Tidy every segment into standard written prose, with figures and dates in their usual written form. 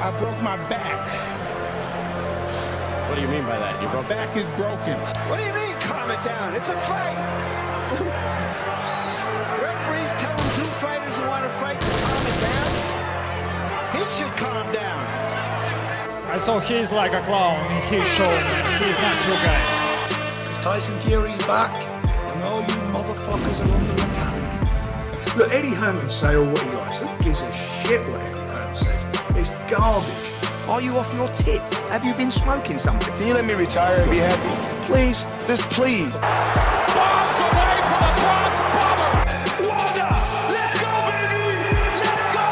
I broke my back. What do you mean by that? My back is broken. What do you mean, calm it down? It's a fight. Referees telling two fighters who want to fight to calm it down. He should calm down. So he's like a clown in his show, man. He's not your guy. Tyson Fury's back, and all you motherfuckers are under attack. Look, Eddie Hearn can say all what he likes. Who gives a shit what Eddie Hearn says? It's garbage. Are you off your tits? Have you been smoking something? Can you let me retire and be happy? Please, just please. Bombs away from the Bronx Bomber! Wanda! Let's go, baby! Let's go!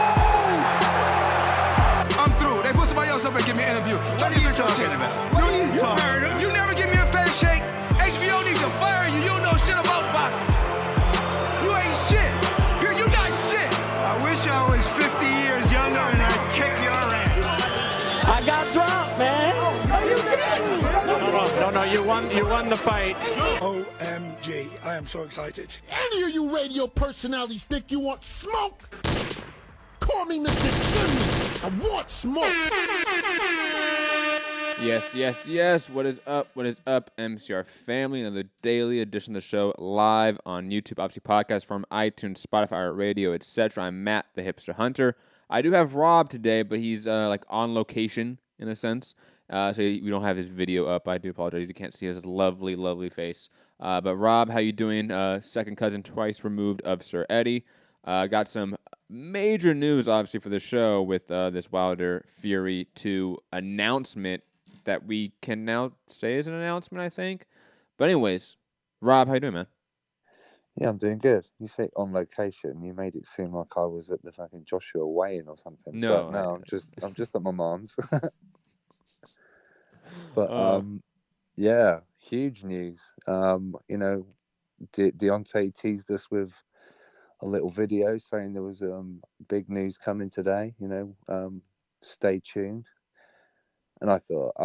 I'm through. They put somebody else up and give me an interview. What are you talking about? What are you talking about? You never give me a fair shake. HBO needs to fire you. You don't know shit about boxing. You ain't shit. You're not shit. I wish I was 50 years younger and I'd kick your ass. I got dropped, man! Are you kidding? No, you won the fight. OMG, I am so excited. Any of you radio personalities think you want smoke? Call me Mr. Chimney. I want smoke. Yes. What is up, MCR family? Another daily edition of the show live on YouTube, obviously podcast from iTunes, Spotify, radio, etc. I'm Matt, the Hipster Hunter. I do have Rob today, but he's like on location in a sense. So we don't have his video up. I do apologize. You can't see his lovely, lovely face. But Rob, how you doing? Second cousin twice removed of Sir Eddie. Got some major news, obviously, for the show with this Wilder Fury 2 announcement that we can now say is an announcement, I think. But anyways, Rob, how you doing, man? Yeah, I'm doing good. You say on location. You made it seem like I was at the fucking Joshua weigh-in or something. No, but no, I'm just at my mom's. But yeah, huge news. Deontay teased us with a little video saying there was big news coming today. Stay tuned. And I thought,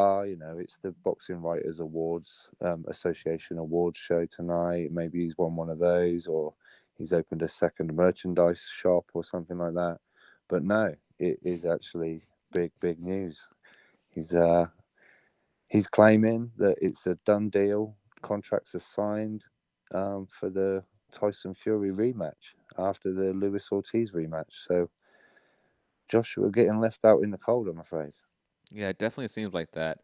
it's the Boxing Writers Awards Association Awards show tonight. Maybe he's won one of those, or he's opened a second merchandise shop or something like that. But no, it is actually big news. He's claiming that it's a done deal. Contracts are signed for the Tyson Fury rematch after the Luis Ortiz rematch. So Joshua getting left out in the cold, I'm afraid. Yeah, it definitely seems like that.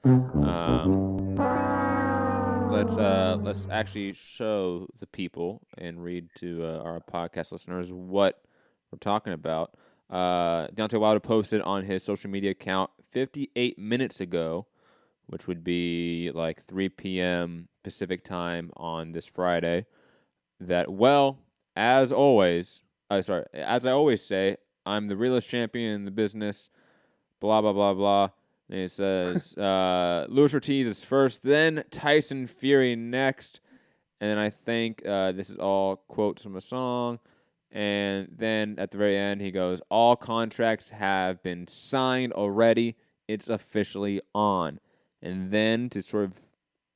Let's actually show the people and read to our podcast listeners what we're talking about. Deontay Wilder posted on his social media account 58 minutes ago, which would be like 3 p.m. Pacific time on this Friday, that, as I always say, I'm the realest champion in the business, blah, blah, blah, blah. And it says, Luis Ortiz is first, then Tyson Fury next. And then I think this is all quotes from a song. And then at the very end, he goes, all contracts have been signed already. It's officially on. And then to sort of,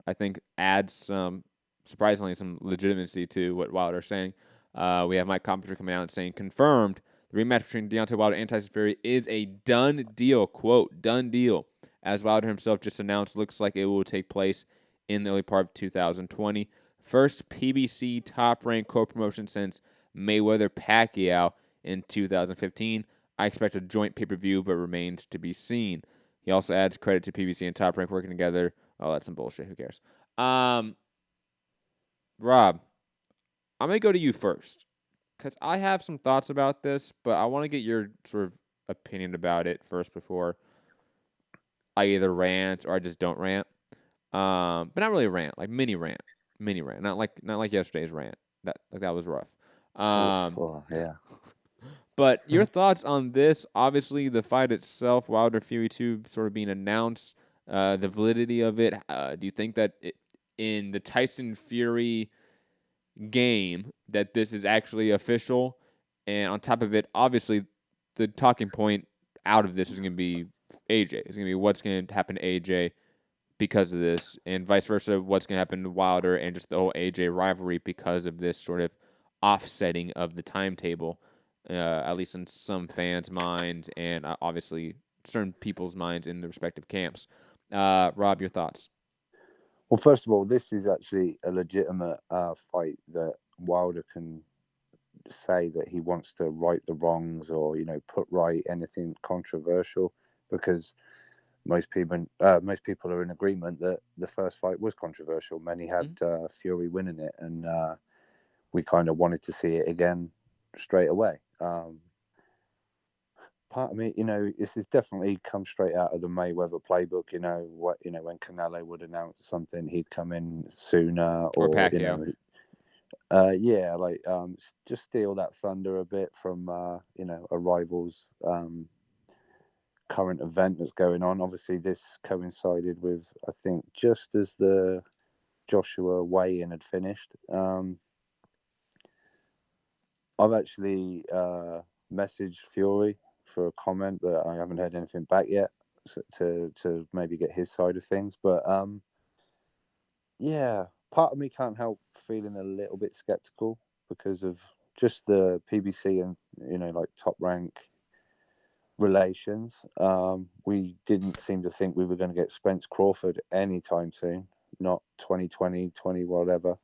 I think, add surprisingly, some legitimacy to what Wilder's saying, we have Mike Coppinger coming out and saying, confirmed, the rematch between Deontay Wilder and Tyson Fury is a done deal, quote, done deal. As Wilder himself just announced, looks like it will take place in the early part of 2020. First PBC top-ranked co-promotion since Mayweather-Pacquiao in 2015. I expect a joint pay-per-view, but remains to be seen. He also adds credit to PBC and Top Rank working together. Oh, that's some bullshit. Who cares? Rob, I'm going to go to you first because I have some thoughts about this, but I want to get your sort of opinion about it first before I either rant or I just don't rant. But not really rant, like mini rant. Not like yesterday's rant. That was rough. Yeah. But your thoughts on this? Obviously, the fight itself, Wilder Fury 2, sort of being announced, the validity of it. Do you think that in the Tyson Fury game that this is actually official? And on top of it, obviously, the talking point out of this is going to be AJ. It's going to be what's going to happen to AJ because of this, and vice versa, what's going to happen to Wilder and just the whole AJ rivalry because of this sort of offsetting of the timetable, at least in some fans' minds, and obviously certain people's minds in the respective camps. Rob, your thoughts? Well, first of all, this is actually a legitimate fight that Wilder can say that he wants to right the wrongs or, put right anything controversial, because most people are in agreement that the first fight was controversial. Many had Fury winning it, and we kind of wanted to see it again straight away. Part of me, this has definitely come straight out of the Mayweather playbook. When Canelo would announce something, he'd come in sooner, Or Pacquiao. Just steal that thunder a bit from a rival's current event that's going on. Obviously, this coincided with, I think, just as the Joshua weigh-in had finished. I've actually messaged Fury for a comment, but I haven't heard anything back yet to maybe get his side of things. But part of me can't help feeling a little bit skeptical because of just the PBC and Top Rank relations. We didn't seem to think we were going to get Spence Crawford anytime soon, not 2020, 20 whatever.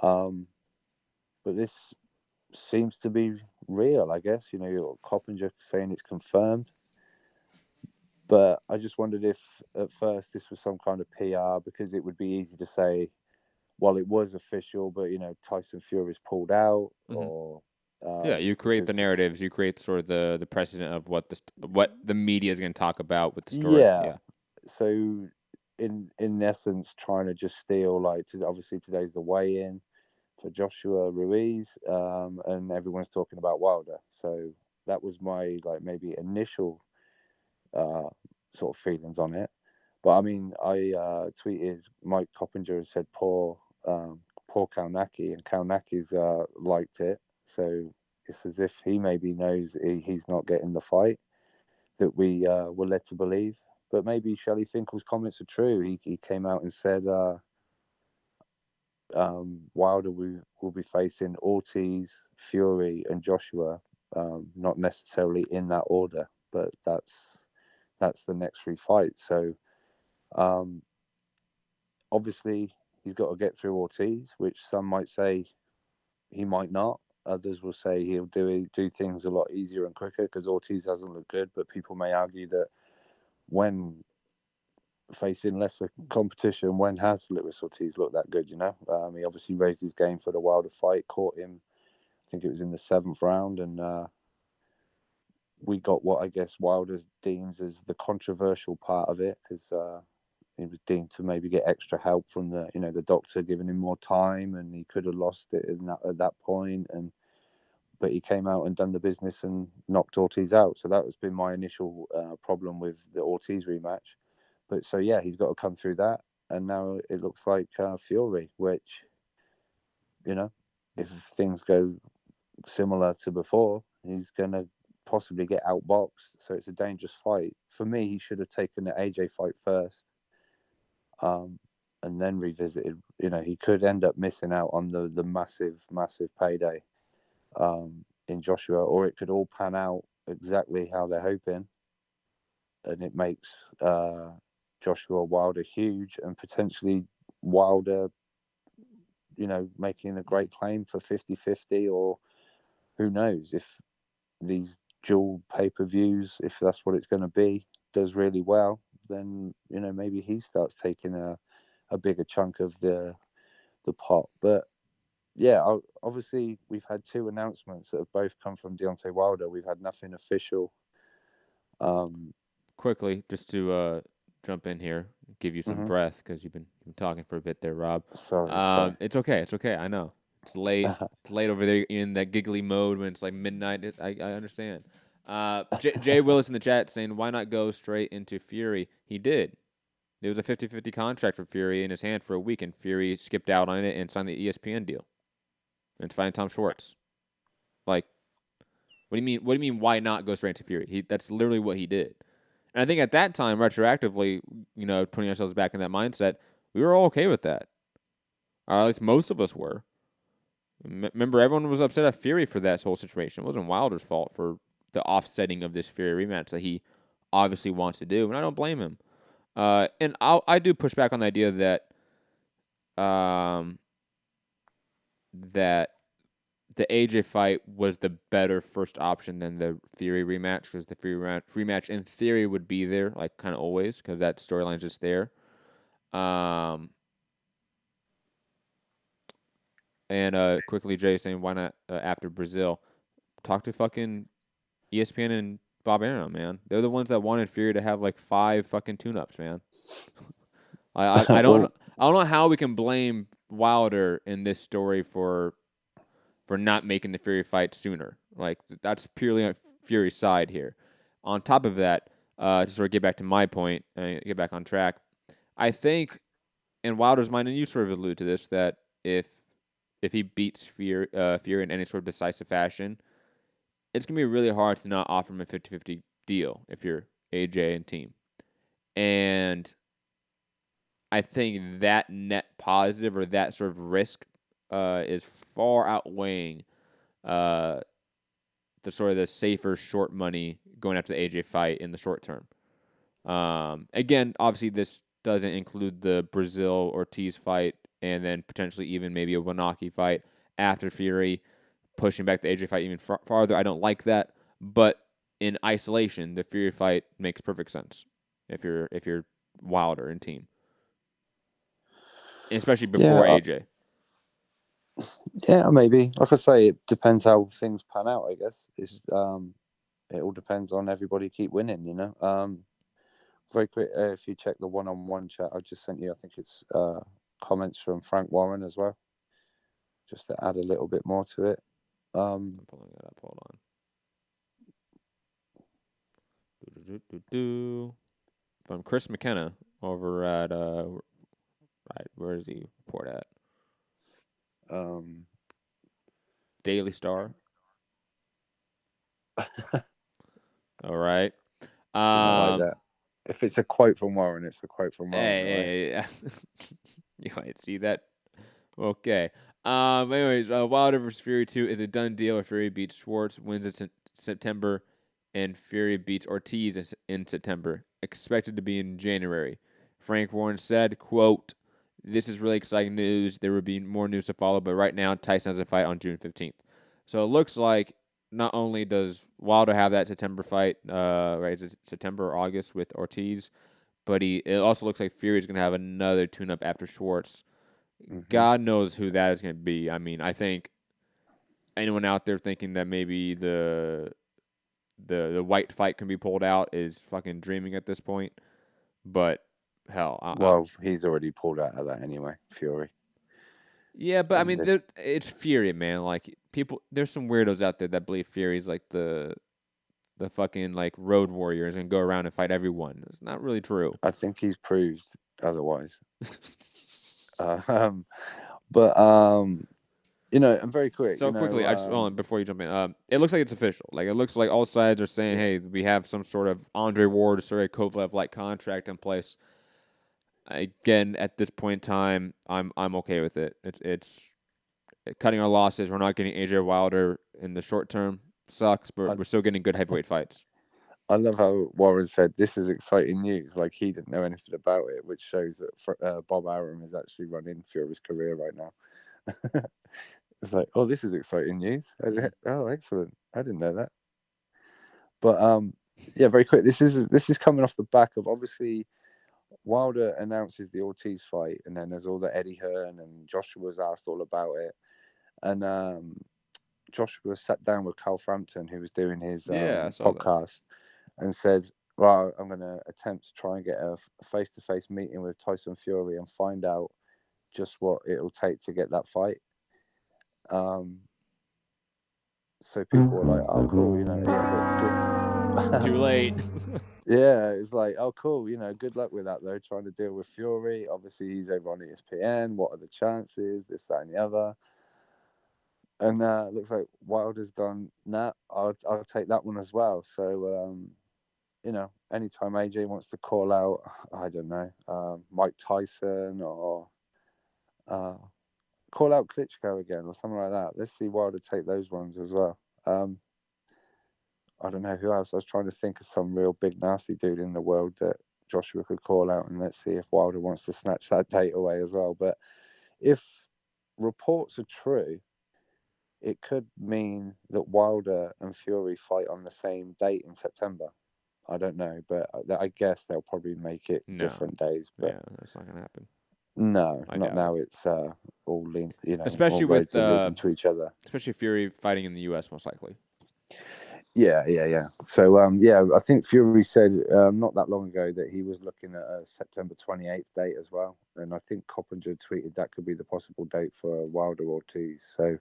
But this seems to be real, I guess. You're Coppinger saying it's confirmed. But I just wondered if at first this was some kind of PR, because it would be easy to say, well, it was official, but Tyson Fury's pulled out, or you create the narratives, you create sort of the precedent of what the media is going to talk about with the story. Yeah. So in essence, trying to just steal, obviously today's the weigh-in for Joshua Ruiz, and everyone's talking about Wilder. So that was my maybe initial sort of feelings on it. But I mean, I tweeted Mike Coppinger and said poor Kalnaki, and Kalnaki's liked it. So it's as if he maybe knows he's not getting the fight that we were led to believe. But maybe Shelley Finkel's comments are true. He came out and said Wilder will be facing Ortiz, Fury, and Joshua, not necessarily in that order, but that's the next 3 fights. So obviously he's got to get through Ortiz, which some might say he might not. Others will say he'll do things a lot easier and quicker because Ortiz hasn't looked good. But people may argue that when facing lesser competition, when has Luis Ortiz looked that good? He obviously raised his game for the Wilder fight, caught him, I think it was in the 7th round, and we got what I guess Wilder deems as the controversial part of it, because he was deemed to maybe get extra help from the doctor giving him more time, and he could have lost it at that point. But he came out and done the business and knocked Ortiz out. So that has been my initial problem with the Ortiz rematch. But so he's got to come through that, and now it looks like Fury, which if things go similar to before, he's going to possibly get outboxed. So it's a dangerous fight. For me, he should have taken the AJ fight first. And then revisited. He could end up missing out on the massive payday in Joshua, or it could all pan out exactly how they're hoping, and it makes Joshua Wilder huge, and potentially Wilder, making a great claim for 50-50, or who knows, if these dual pay-per-views, if that's what it's going to be, does really well, then maybe he starts taking a bigger chunk of the pot. But obviously we've had 2 announcements that have both come from Deontay Wilder. We've had nothing official. Quickly, just to jump in here, give you some breath, because you've been talking for a bit there, Rob. Sorry. It's okay. I know it's late. It's late over there in that giggly mode when it's like midnight. I understand. Jay Willis in the chat saying, why not go straight into Fury? He did. There was a 50-50 contract for Fury in his hand for a week, and Fury skipped out on it and signed the ESPN deal. And it's fighting Tom Schwartz. What do you mean? What do you mean? Why not go straight into Fury? That's literally what he did. And I think at that time, retroactively, putting ourselves back in that mindset, we were all okay with that. Or at least most of us were. Remember, everyone was upset at Fury for that whole situation. It wasn't Wilder's fault for the offsetting of this Fury rematch, that he obviously wants to do, and I don't blame him. And I do push back on the idea that that the AJ fight was the better first option than the Theory rematch, because the Theory rematch in theory would be there, like kind of always, because that storyline's just there. And quickly, Jay saying, why not after Brazil? Talk to fucking ESPN and Bob Arum, man. They're the ones that wanted Fury to have like 5 fucking tune-ups, man. I don't know how we can blame Wilder in this story for not making the Fury fight sooner. Like, that's purely on Fury's side here. On top of that, to sort of get back to my point, get back on track, I think in Wilder's mind, and you sort of allude to this, that if he beats Fury in any sort of decisive fashion, it's going to be really hard to not offer him a 50-50 deal if you're AJ and team. And I think that net positive, or that sort of risk, is far outweighing the sort of the safer short money going after the AJ fight in the short term. Again, obviously this doesn't include the Brazil Ortiz fight, and then potentially even maybe a Wanaki fight after Fury, pushing back the AJ fight even farther. I don't like that, but in isolation, the Fury fight makes perfect sense if you're Wilder and team, especially before AJ. Yeah, maybe. Like I say, it depends how things pan out, I guess. It all depends on everybody keep winning, you know. Very quick, if you check the one-on-one chat I just sent you, I think it's comments from Frank Warren as well, just to add a little bit more to it. I'm pulling it up. Hold on. From Chris McKenna over at right, where is he report at? Daily Star. All right. Like that. If it's a quote from Warren, it's a quote from Warren. Hey, right? You might see that. Okay. Anyways, Wilder vs. Fury 2 is a done deal. If Fury beats Schwartz, wins in September, and Fury beats Ortiz in September. Expected to be in January. Frank Warren said, quote, "This is really exciting news. There will be more news to follow, but right now Tyson has a fight on June 15th. So it looks like not only does Wilder have that September fight, right, is it September or August with Ortiz, but it also looks like Fury is going to have another tune-up after Schwartz. Mm-hmm. God knows who that is going to be. I mean, I think anyone out there thinking that maybe the white fight can be pulled out is fucking dreaming at this point. But hell, he's already pulled out of that anyway, Fury. Yeah, but I mean, it's Fury, man. Like, people, there's some weirdos out there that believe Fury's like the fucking like road warriors and go around and fight everyone. It's not really true. I think he's proved otherwise. You know, and very quick. So quickly, I just hold on before you jump in. It looks like it's official. Like, it looks like all sides are saying, "Hey, we have some sort of Andre Ward, Sergey Kovalev-like contract in place." Again, at this point in time, I'm okay with it. It's cutting our losses. We're not getting AJ Wilder in the short term. Sucks, but we're still getting good heavyweight fights. I love how Warren said this is exciting news. Like, he didn't know anything about it, which shows that Bob Arum is actually running Fury's career right now. It's like, oh, this is exciting news. Oh, excellent! I didn't know that. But yeah, very quick. This is coming off the back of, obviously, Wilder announces the Ortiz fight, and then there's all the Eddie Hearn, and Joshua's asked all about it, and Joshua sat down with Carl Frampton, who was doing his podcast, and said, "Well, I'm going to attempt to try and get a face-to-face meeting with Tyson Fury and find out just what it'll take to get that fight." So people were like, "Oh, cool, you know, yeah, but good." Too late. Yeah, it's like, "Oh, cool, you know, good luck with that though. Trying to deal with Fury. Obviously, he's over on ESPN. What are the chances? This, that, and the other." And it looks like Wilder's gone, "Nah, I'll take that one as well." So, you know, anytime AJ wants to call out, I don't know, Mike Tyson or call out Klitschko again or something like that. Let's see Wilder take those ones as well. I don't know who else. I was trying to think of some real big nasty dude in the world that Joshua could call out, and let's see if Wilder wants to snatch that date away as well. But if reports are true, it could mean that Wilder and Fury fight on the same date in September. I don't know, but I guess they'll probably make it different days. But yeah, that's not gonna happen. No, I not doubt now. It's all linked, especially all roads are leading to each other. Especially Fury fighting in the U.S. most likely. Yeah. So, I think Fury said not that long ago that he was looking at a September 28th date as well. And I think Coppinger tweeted that could be the possible date for Wilder Ortiz. So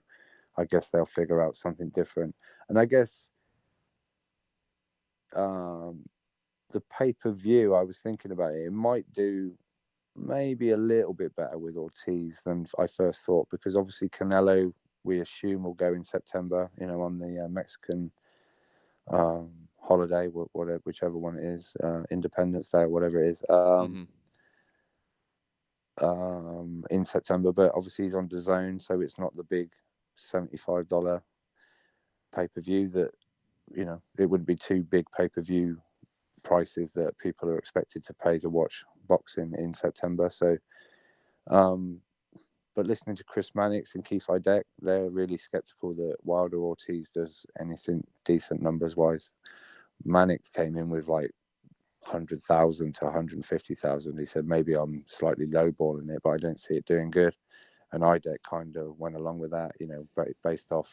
I guess they'll figure out something different. And I guess the pay-per-view, I was thinking about it, it might do maybe a little bit better with Ortiz than I first thought, because obviously Canelo, we assume, will go in September, on the Mexican holiday, whatever, whichever one it is, Independence Day or whatever it is, in September. But obviously he's on DAZN, so it's not the big $75 pay-per-view that, it wouldn't be two big pay-per-view prices that people are expected to pay to watch boxing in September. So but listening to Chris Mannix and Keith Idec, they're really skeptical that Wilder Ortiz does anything decent numbers wise. Mannix came in with like 100,000 to 150,000. He said maybe I'm slightly lowballing it, but I don't see it doing good. And Idec kind of went along with that, based off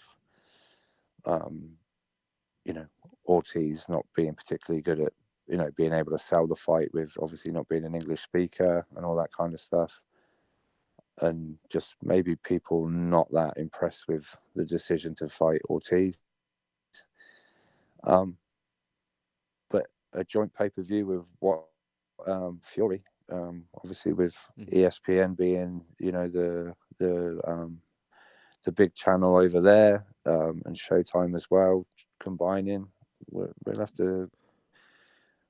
Ortiz not being particularly good at being able to sell the fight, with obviously not being an English speaker and all that kind of stuff. And just maybe people not that impressed with the decision to fight Ortiz. But a joint pay-per-view with Fury, obviously with ESPN being, the big channel over there, and Showtime as well, combining, we'll have to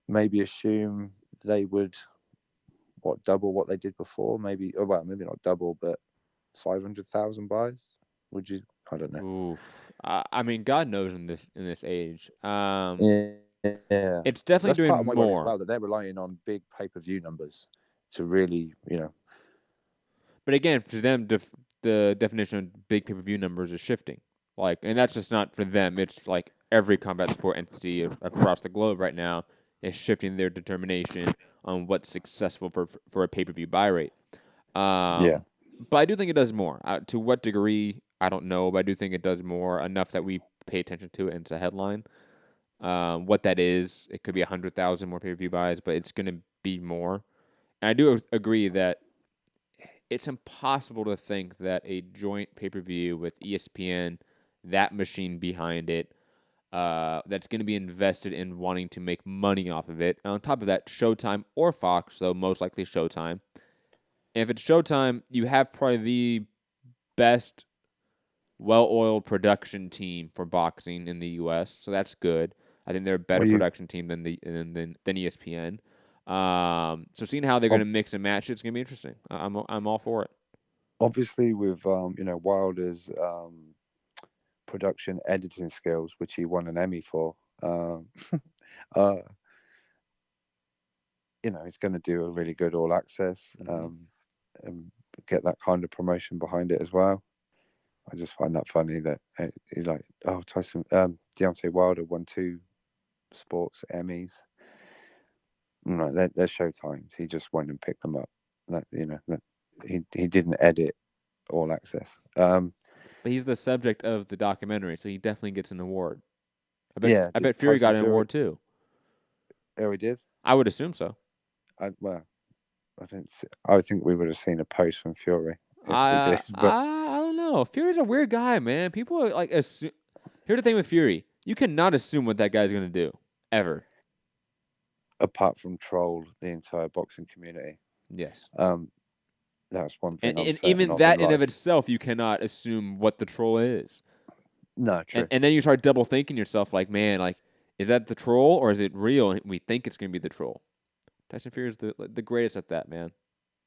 maybe assume they would double what they did before, maybe not double, but 500,000 buys. Would you? I don't know. Oof. I mean, God knows in this age. Yeah. It's definitely That's doing part of my worry more. as well, that they're relying on big pay-per-view numbers to really, But again, for them, the definition of big pay-per-view numbers is shifting. And that's just not for them. It's like every combat sport entity across the globe right now is shifting their determination on what's successful for a pay-per-view buy rate. But I do think it does more. To what degree, I don't know, but I do think it does more, enough that we pay attention to it, and it's a headline. What that is, it could be 100,000 more pay-per-view buys, but it's going to be more. And I do agree that it's impossible to think that a joint pay-per-view with ESPN, that machine behind it, that's going to be invested in wanting to make money off of it. And on top of that, Showtime or Fox, though most likely Showtime. And if it's Showtime, you have probably the best well-oiled production team for boxing in the U.S., so that's good. I think they're a better production team than ESPN. So seeing how they're going to mix and match, it's going to be interesting. I'm all for it. Obviously, with Wilder's production editing skills, which he won an Emmy for, he's going to do a really good All Access, and get that kind of promotion behind it as well. I just find that funny that Tyson, Deontay Wilder won 2 sports Emmys. No, they're Showtimes. He just went and picked them up. He didn't edit All Access. But he's the subject of the documentary, so he definitely gets an award. I bet Fury Tyson got an award too. Oh, he did? I would assume so. I think we would have seen a post from Fury if we did. But I don't know. Fury's a weird guy, man. People are assume. Here's the thing with Fury: you cannot assume what that guy's going to do ever. Apart from troll the entire boxing community. Yes. That's one thing. And even that in of itself, you cannot assume what the troll is. No, true. And then you start double thinking yourself, man, is that the troll or is it real? And we think it's going to be the troll. Tyson Fury is the greatest at that, man.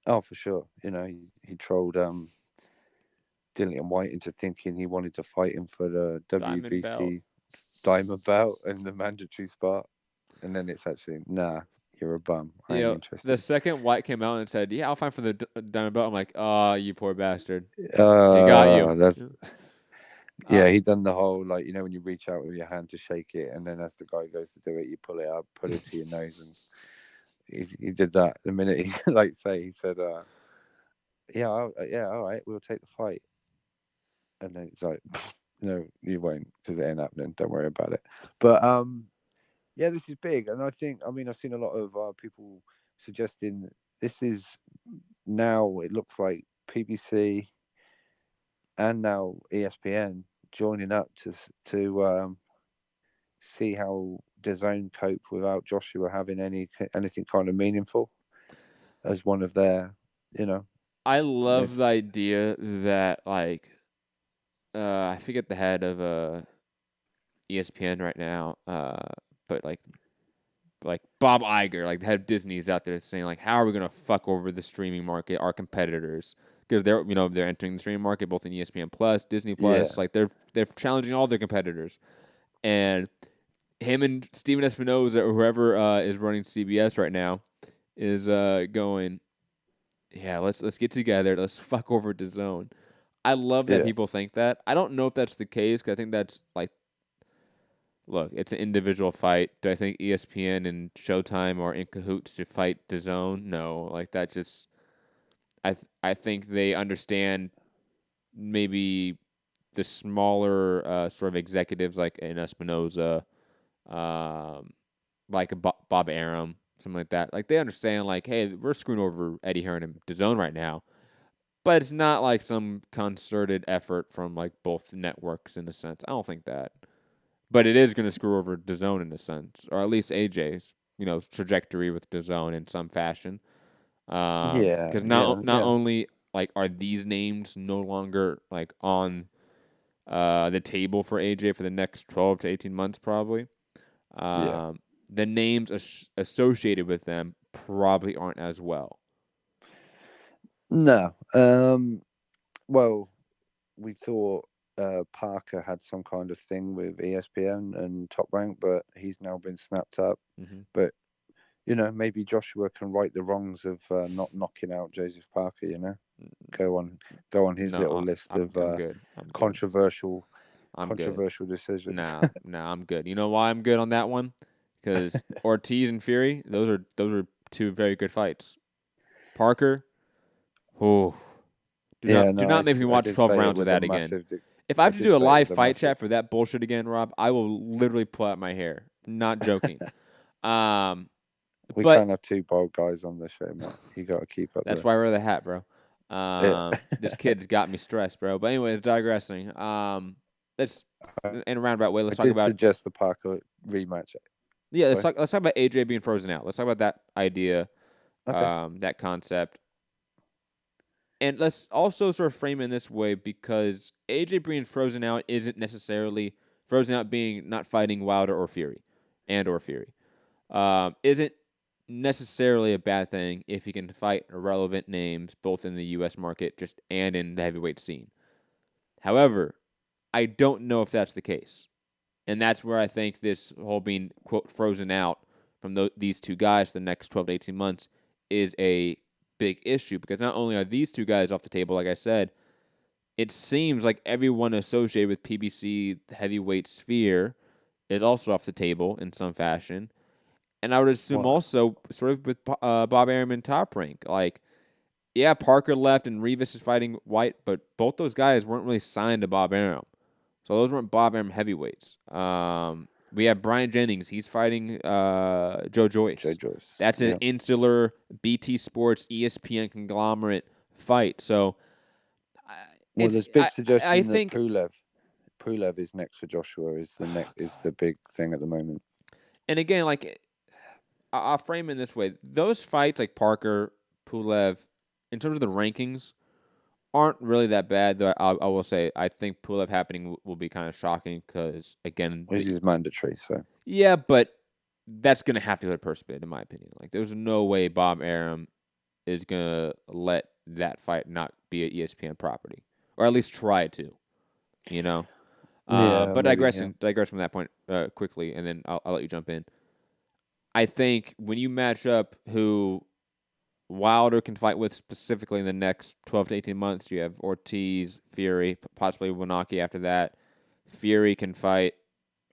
Oh, for sure. He trolled Dillian White into thinking he wanted to fight him for the WBC diamond belt and the mandatory spot, and then it's actually nah, you're a bum. I ain't interested. The second White came out and said, "Yeah, I'll fight for the diamond belt," I'm like, "Oh, you poor bastard." He got you. That's yeah. He done the whole like when you reach out with your hand to shake it, and then as the guy goes to do it, you pull it up, put it to your nose, and he did that. The minute he he said, "Yeah, all right, we'll take the fight," and then it's like, "No, you won't, because it ain't happening. Don't worry about it." But yeah, this is big, and I've seen a lot of people suggesting this is now. It looks like PBC and now ESPN joining up to see how DAZN cope without Joshua having anything kind of meaningful as one of their, I love the idea that I forget the head of ESPN right now, but like Bob Iger, like the head of Disney, is out there saying like, how are we gonna fuck over the streaming market, our competitors? Because they're entering the streaming market both in ESPN Plus, Disney Plus, like they're challenging all their competitors, and him and Steven Espinoza or whoever is running CBS right now is going, yeah, let's get together, let's fuck over DAZN. I love that people think that. I don't know if that's the case, because I think that's like, look, it's an individual fight. Do I think ESPN and Showtime are in cahoots to fight DAZN? No, like that just. I think they understand maybe the smaller sort of executives like an Espinoza, like a Bob Arum, something like that. Like they understand, like, hey, we're screwing over Eddie Hearn and DAZN right now, but it's not like some concerted effort from like both networks in a sense. I don't think that, but it is going to screw over DAZN in a sense, or at least AJ's trajectory with DAZN in some fashion. Because not only like are these names no longer like on the table for AJ for the next 12 to 18 months probably, the names associated with them probably aren't as well. No. Well, we thought Parker had some kind of thing with ESPN and Top Rank, but he's now been snapped up. Mm-hmm. But maybe Joshua can right the wrongs of not knocking out Joseph Parker. Go on his little list of controversial decisions. Nah, I'm good. You know why I'm good on that one? Because Ortiz and Fury, those are two very good fights. Parker, do not make me watch 12 rounds of that again. If I have to do a live fight chat for that bullshit again, Rob, I will literally pull out my hair. Not joking. We can't have two bald guys on the show, man. You got to keep up. That's why I wear the hat, bro. This kid's got me stressed, bro. But anyways, digressing. Let's in a roundabout way. Let's talk about. Suggest the Parker rematch. Yeah, let's talk about AJ being frozen out. Let's talk about that idea, that concept, and let's also sort of frame it in this way, because AJ being frozen out isn't necessarily frozen out being not fighting Wilder or Fury, isn't necessarily a bad thing if he can fight relevant names both in the U.S. market and in the heavyweight scene. However, I don't know if that's the case, and that's where I think this whole being quote frozen out from these two guys for the next 12 to 18 months is a big issue, because not only are these two guys off the table, like I said, it seems like everyone associated with PBC heavyweight sphere is also off the table in some fashion. And I would assume also sort of with Bob Arum and Top Rank. Like, yeah, Parker left and Rivas is fighting White, but both those guys weren't really signed to Bob Arum. So those weren't Bob Arum heavyweights. We have Brian Jennings. He's fighting Joe Joyce. That's an insular BT Sports ESPN conglomerate fight. So, there's big suggestion that Pulev is next for Joshua. Is the big thing at the moment. And again, like, I'll frame it in this way: those fights, like Parker, Pulev, in terms of the rankings, aren't really that bad. Though I will say, I think Pulev happening will be kind of shocking because, again, this is mandatory. So yeah, but that's gonna have to go to purse bid, in my opinion. Like, there's no way Bob Arum is gonna let that fight not be an ESPN property, or at least try to. But maybe, digress from that point quickly, and then I'll let you jump in. I think when you match up who Wilder can fight with specifically in the next 12 to 18 months, you have Ortiz, Fury, possibly Wanaki after that. Fury can fight,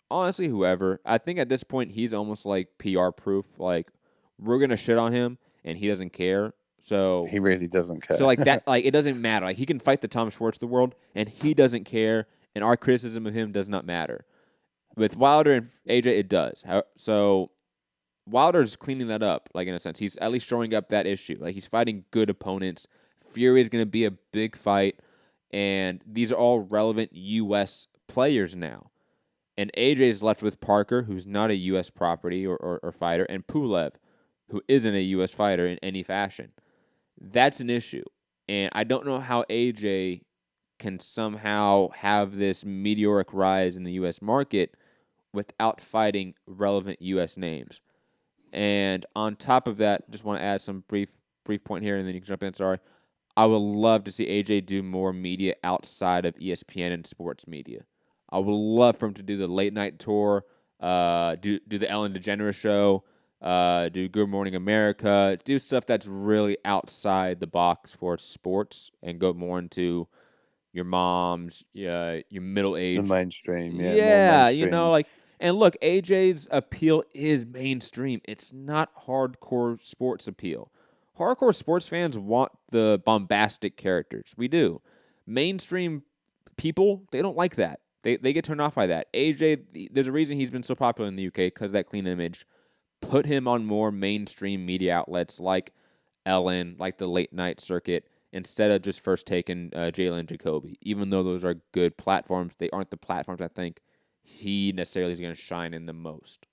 honestly, whoever. I think at this point, he's almost like PR proof. Like, we're going to shit on him, and he doesn't care. So he really doesn't care. So, like, that, like, it doesn't matter. Like, he can fight the Tom Schwartz of the world, and he doesn't care, and our criticism of him does not matter. With Wilder and AJ, it does. So Wilder's cleaning that up, like, in a sense. He's at least showing up that issue. Like, he's fighting good opponents. Fury is going to be a big fight, and these are all relevant U.S. players now. And AJ's left with Parker, who's not a U.S. property or fighter, and Pulev, who isn't a U.S. fighter in any fashion. That's an issue. And I don't know how AJ can somehow have this meteoric rise in the U.S. market without fighting relevant U.S. names. And on top of that, just want to add some brief point here, and then you can jump in. Sorry. I would love to see AJ do more media outside of ESPN and sports media. I would love for him to do the late night tour, do the Ellen DeGeneres show, do Good Morning America, do stuff that's really outside the box for sports, and go more into your mom's, your middle age, the mainstream, yeah, more mainstream. like. And look, AJ's appeal is mainstream. It's not hardcore sports appeal. Hardcore sports fans want the bombastic characters. We do. Mainstream people, they don't like that. They get turned off by that. AJ, there's a reason he's been so popular in the UK, because of that clean image. Put him on more mainstream media outlets like Ellen, like the late night circuit, instead of just first taking Jalen Jacoby. Even though those are good platforms, they aren't the platforms I think he necessarily is going to shine in the most.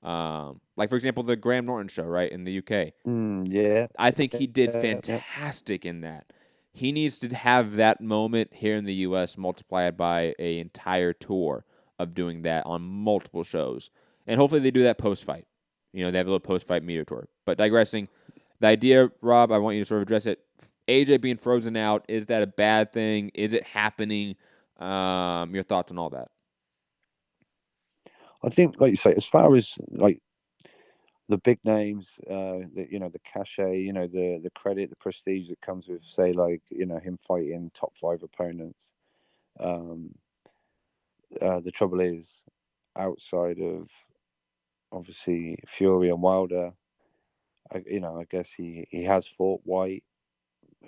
Like, for example, the Graham Norton show, right, in the UK. Yeah. I think he did fantastic in that. He needs to have that moment here in the U.S. multiplied by an entire tour of doing that on multiple shows. And hopefully they do that post-fight. They have a little post-fight media tour. But digressing, the idea, Rob, I want you to sort of address it. AJ being frozen out, is that a bad thing? Is it happening? Your thoughts on all that? I think, like you say, as far as like the big names, the cachet, the credit, the prestige that comes with, say, like, him fighting top 5 opponents. The trouble is, outside of obviously Fury and Wilder, I guess he has fought White,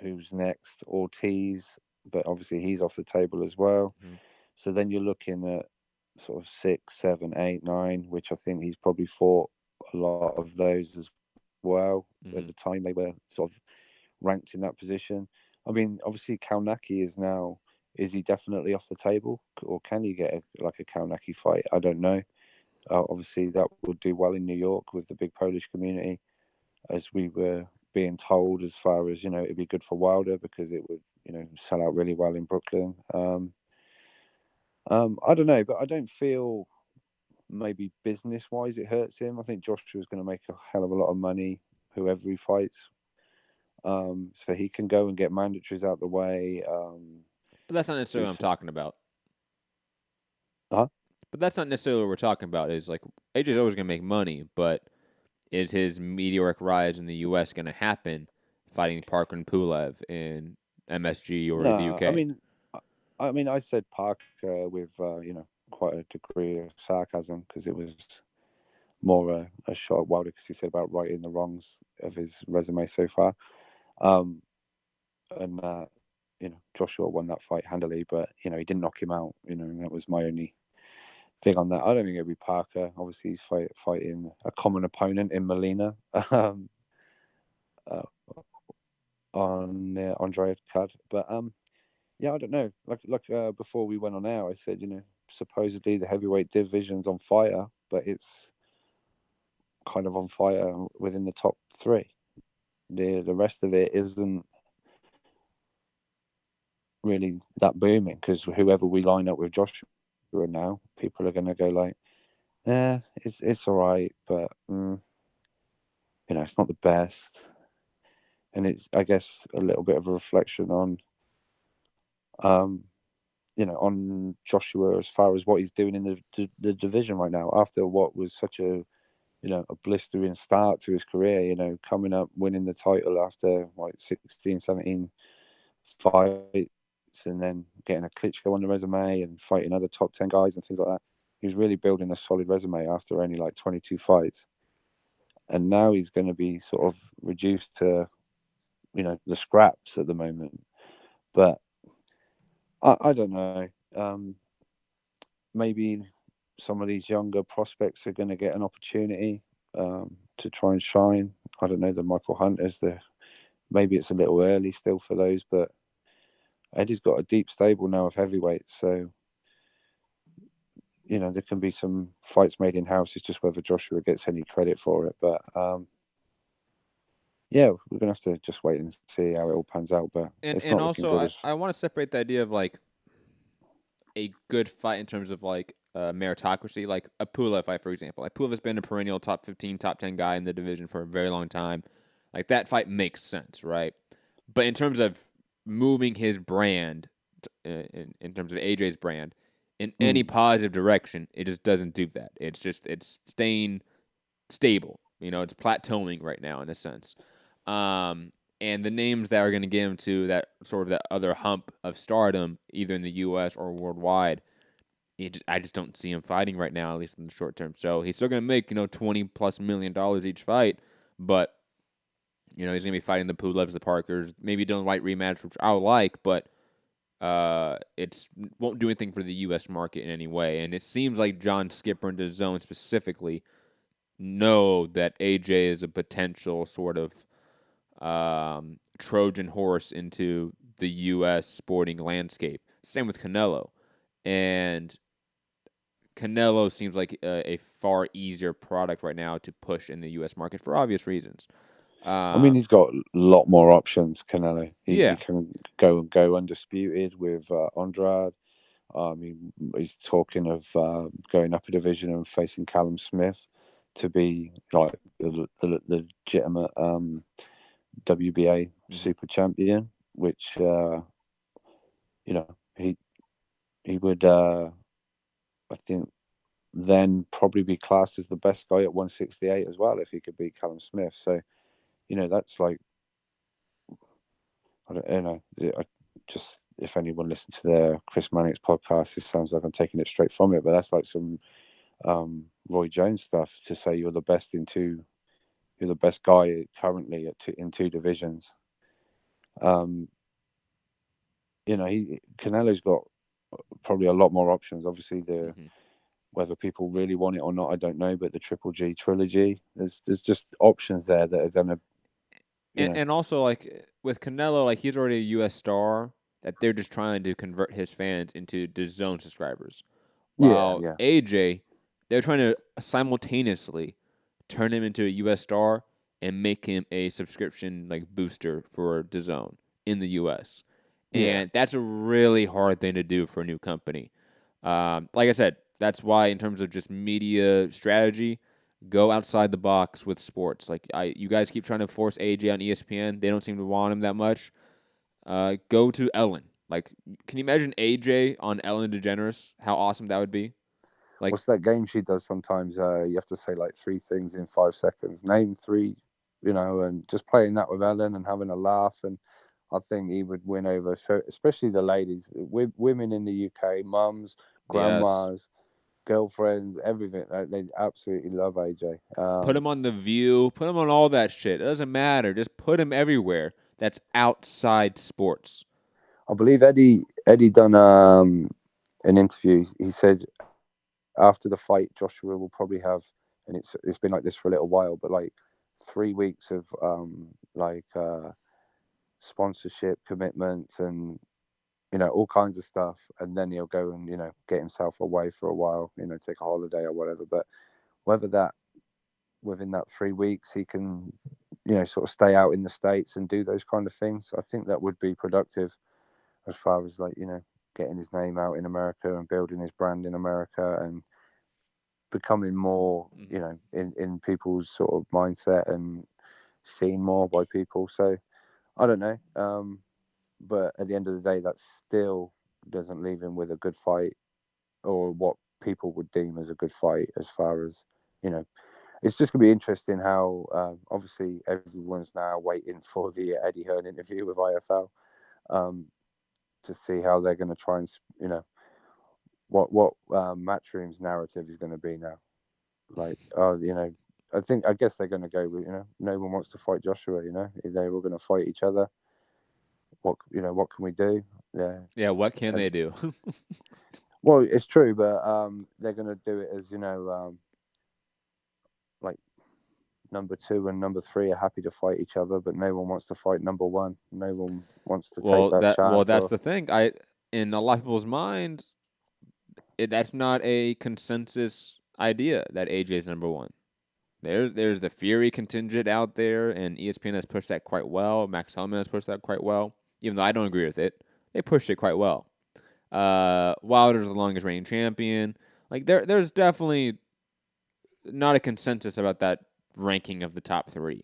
who's next, Ortiz, but obviously he's off the table as well. Mm-hmm. So then you're looking at sort of 6, 7, 8, 9, which I think he's probably fought a lot of those as well. Mm-hmm. At the time they were sort of ranked in that position. I mean, obviously Kalnaki is he definitely off the table, or can he get a Kalnaki fight? I don't know. Obviously that would do well in New York with the big Polish community, as we were being told, as far as, it'd be good for Wilder because it would, sell out really well in Brooklyn. I don't know, but I don't feel maybe business-wise it hurts him. I think Joshua's going to make a hell of a lot of money, whoever he fights. So he can go and get mandatories out the way. But that's not necessarily what I'm talking about. Huh? But that's not necessarily what we're talking about. Is like, AJ's always going to make money, but is his meteoric rise in the U.S. going to happen fighting Parker and Pulev in MSG or the UK? I mean, I said Parker with quite a degree of sarcasm, because it was more a shot at Wilder, because he said about righting the wrongs of his resume so far. Joshua won that fight handily, but he didn't knock him out. And that was my only thing on that. I don't think it'll be Parker. Obviously, he's fighting a common opponent in Molina on Andrea card, but yeah, I don't know. Like before we went on air, I said, supposedly the heavyweight division's on fire, but it's kind of on fire within the top 3. The rest of it isn't really that booming, because whoever we line up with Joshua now, people are going to go like, it's all right, but it's not the best. And it's, I guess, a little bit of a reflection on on Joshua as far as what he's doing in the division right now after what was such a blistering start to his career, coming up, winning the title after 16, 17 fights and then getting a Klitschko on the resume and fighting other top 10 guys and things like that. He was really building a solid resume after only 22 fights. And now he's going to be sort of reduced to, the scraps at the moment. But I don't know. Maybe some of these younger prospects are going to get an opportunity to try and shine. I don't know, the Michael Hunters, maybe it's a little early still for those, but Eddie's got a deep stable now of heavyweights, so there can be some fights made in house. It's just whether Joshua gets any credit for it. But yeah, we're gonna have to just wait and see how it all pans out. But it's not looking also, good. I want to separate the idea of a good fight in terms of meritocracy, like a Pula fight, for example. Pula's been a perennial top 15, top 10 guy in the division for a very long time. That fight makes sense, right? But in terms of moving his brand, in terms of AJ's brand, in any positive direction, it just doesn't do that. It's staying stable. It's plateauing right now in a sense. And the names that are going to get him to that sort of that other hump of stardom, either in the U.S. or worldwide, I just don't see him fighting right now, at least in the short term. So he's still going to make $20+ million each fight, but he's going to be fighting the Pulevs, the Parkers, maybe doing a light rematch, which I would like, but it won't do anything for the U.S. market in any way. And it seems like John Skipper and DAZN specifically know that AJ is a potential sort of Trojan horse into the U.S. sporting landscape. Same with Canelo. And Canelo seems like a far easier product right now to push in the U.S. market for obvious reasons. I mean, he's got a lot more options, Canelo. He Yeah. can go undisputed with Andrade. He's talking of going up a division and facing Callum Smith to be like the legitimate WBA super champion, which he would I think then probably be classed as the best guy at 168 as well if he could beat Callum Smith. So that's like, I don't know. Just if anyone listens to the Chris Mannix podcast, it sounds like I'm taking it straight from it, but that's like some Roy Jones stuff to say you're the best you're the best guy currently in two divisions. Canelo's got probably a lot more options. Obviously, whether people really want it or not, I don't know. But the Triple G trilogy, there's just options there that are going to. And also, with Canelo, he's already a U.S. star that they're just trying to convert his fans into DAZN subscribers. While AJ, they're trying to simultaneously turn him into a U.S. star and make him a subscription booster for DAZN in the U.S. And that's a really hard thing to do for a new company. Like I said, that's why in terms of just media strategy, go outside the box with sports. You guys keep trying to force AJ on ESPN. They don't seem to want him that much. Go to Ellen. Can you imagine AJ on Ellen DeGeneres? How awesome that would be. What's that game she does sometimes? You have to say 3 things in 5 seconds. Name 3, and just playing that with Ellen and having a laugh. And I think he would win over. So especially the ladies, women in the UK, mums, grandmas. Girlfriends, everything. They absolutely love AJ. Put him on The View. Put him on all that shit. It doesn't matter. Just put him everywhere. That's outside sports. I believe Eddie done an interview. He said after the fight, Joshua will probably have, and it's been like this for a little while, but 3 weeks of sponsorship commitments and all kinds of stuff, and then he'll go and get himself away for a while, take a holiday or whatever. But whether that within that 3 weeks he can sort of stay out in the States and do those kind of things, I think that would be productive as far as getting his name out in America and building his brand in America and becoming more in people's sort of mindset and seen more by people. So I don't know. But at the end of the day, that's still doesn't leave him with a good fight, or what people would deem as a good fight. As far as it's just going to be interesting how obviously everyone's now waiting for the Eddie Hearn interview with IFL to see how they're going to try and what Matchroom's narrative is going to be now. Like, I guess they're going to go with no one wants to fight Joshua. They were going to fight each other. What can we do? Yeah, what can they do? Well, it's true, but they're going to do it as like number 2 and number 3 are happy to fight each other, but no one wants to fight number 1. No one wants to take that chance. Well, that's the thing. In a lot of people's minds, that's not a consensus idea that AJ is number 1. There's the Fury contingent out there, and ESPN has pushed that quite well. Max Hellman has pushed that quite well, even though I don't agree with it. They pushed it quite well. Wilder's the longest reigning champion. Like there's definitely not a consensus about that ranking of the top 3.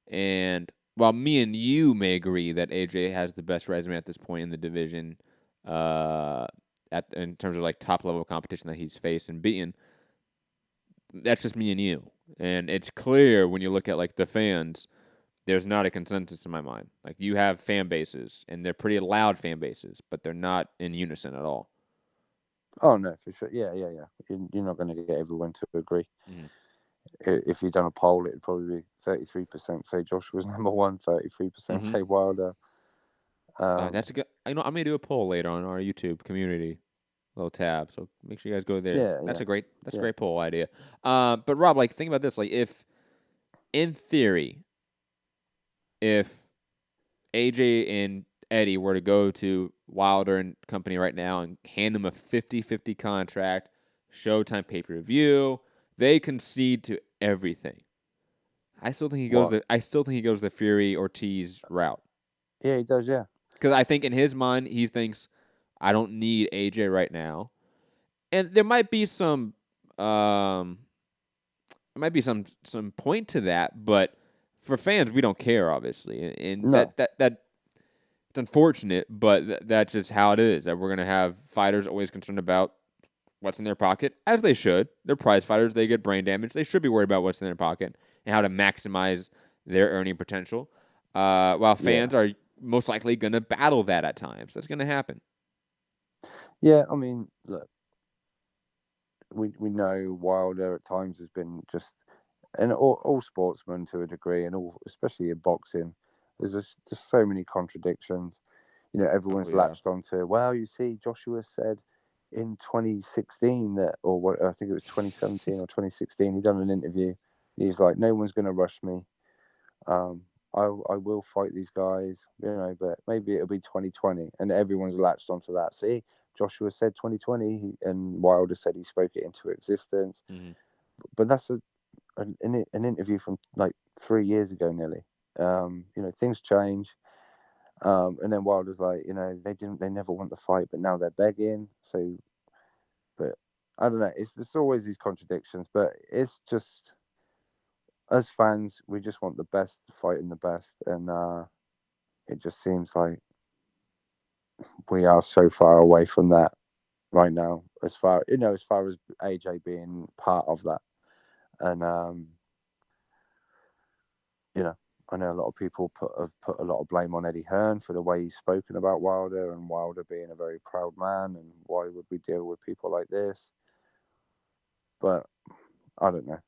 And while me and you may agree that AJ has the best resume at this point in the division, in terms of like top level competition that he's faced and beaten, that's just me and you. And it's clear when you look at like the fans, there's not a consensus in my mind. Like you have fan bases, and they're pretty loud fan bases, but they're not in unison at all. Oh no, for sure. Yeah. You're not going to get everyone to agree. Mm-hmm. If you'd done a poll, it'd probably be 33% say Joshua's number 1, 33% say Wilder. That's a good. I'm gonna do a poll later on our YouTube community little tab, so make sure you guys go there. Yeah, that's a great poll idea. But Rob, like, think about this: like, if in theory, if AJ and Eddie were to go to Wilder and company right now and hand them a 50-50 contract, Showtime pay-per-view, they concede to everything. I still think he goes the Fury Ortiz route. Yeah, he does. Yeah, because I think in his mind he thinks I don't need AJ right now, and there might be some point to that, but for fans we don't care, obviously, and no. that it's unfortunate, but that's just how it is. That we're gonna have fighters always concerned about what's in their pocket, as they should. They're prize fighters. They get brain damage. They should be worried about what's in their pocket and how to maximize their earning potential. While fans are most likely going to battle that at times. That's going to happen. Yeah, I mean, look, we know Wilder at times has been just, and all sportsmen to a degree, and all, especially in boxing, there's just so many contradictions. Everyone's latched onto, well, you see, Joshua said in 2016 that, or what, I think it was 2017 or 2016, he done an interview. He's like, no one's going to rush me. I will fight these guys, but maybe it'll be 2020, and everyone's latched onto that. See, Joshua said 2020, and Wilder said he spoke it into existence. Mm-hmm. But that's an interview from like 3 years ago, nearly. Things change, and then Wilder's like, they never want the fight, but now they're begging. So, but I don't know. There's always these contradictions, but it's just, as fans, we just want the best fighting the best, and it just seems like we are so far away from that right now. As far as AJ being part of that, and I know a lot of people have put a lot of blame on Eddie Hearn for the way he's spoken about Wilder, and Wilder being a very proud man, and why would we deal with people like this? But I don't know.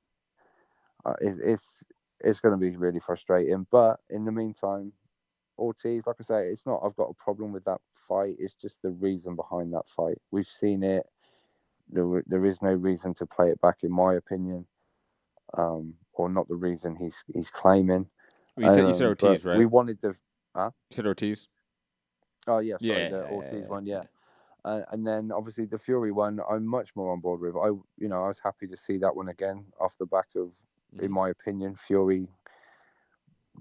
It's going to be really frustrating. But in the meantime, Ortiz, like I say, it's not I've got a problem with that fight. It's just the reason behind that fight. We've seen it. There is no reason to play it back, in my opinion, or not the reason he's claiming. You said Ortiz, right? We wanted the. You said Ortiz? Oh yeah, sorry, the Ortiz one, yeah. And then obviously the Fury one, I'm much more on board with. I was happy to see that one again off the back of, in my opinion, Fury,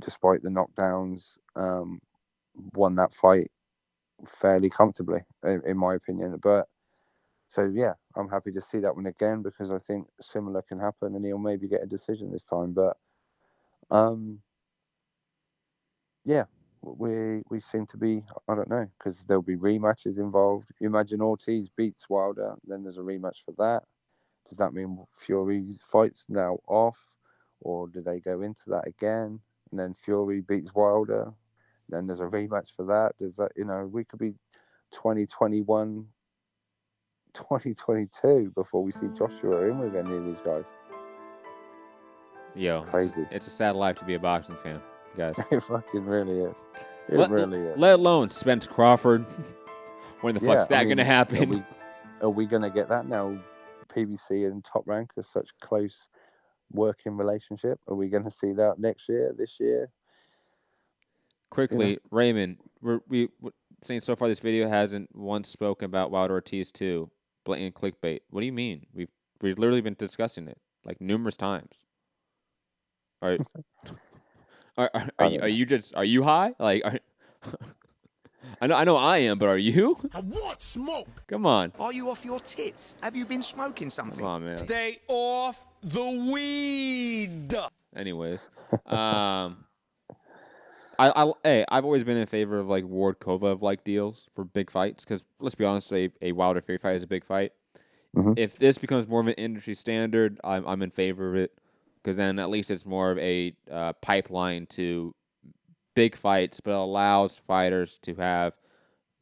despite the knockdowns, won that fight fairly comfortably, in my opinion. But so yeah, I'm happy to see that one again, because I think similar can happen, and he'll maybe get a decision this time. But yeah, we seem to be, I don't know, because there'll be rematches involved. You imagine Ortiz beats Wilder, then there's a rematch for that. Does that mean Fury's fight's now off, or do they go into that again? And then Fury beats Wilder, then there's a rematch for that. Does that, we could be 2021, 2022 before we see Joshua in with any of these guys. Yo, Crazy. It's a sad life to be a boxing fan, guys. It fucking really is. Really is. Let alone Spence Crawford. When the fuck's that going to happen? Are we going to get that now? PBC and Top Rank are such close working relationship. Are we going to see that next year, this year? Quickly, Raymond, we're saying so far this video hasn't once spoken about Wilder Ortiz 2, blatant clickbait. What do you mean? We've literally been discussing it like numerous times. Are you high? Like, I know I am, but are you? I want smoke. Come on. Are you off your tits? Have you been smoking something? Come on, man. Stay off the weed. Anyways, I've always been in favor of like Ward Kovalev like deals for big fights because let's be honest, a Wilder Fury fight is a big fight. Mm-hmm. If this becomes more of an industry standard, I'm in favor of it because then at least it's more of a pipeline to big fights, but allows fighters to have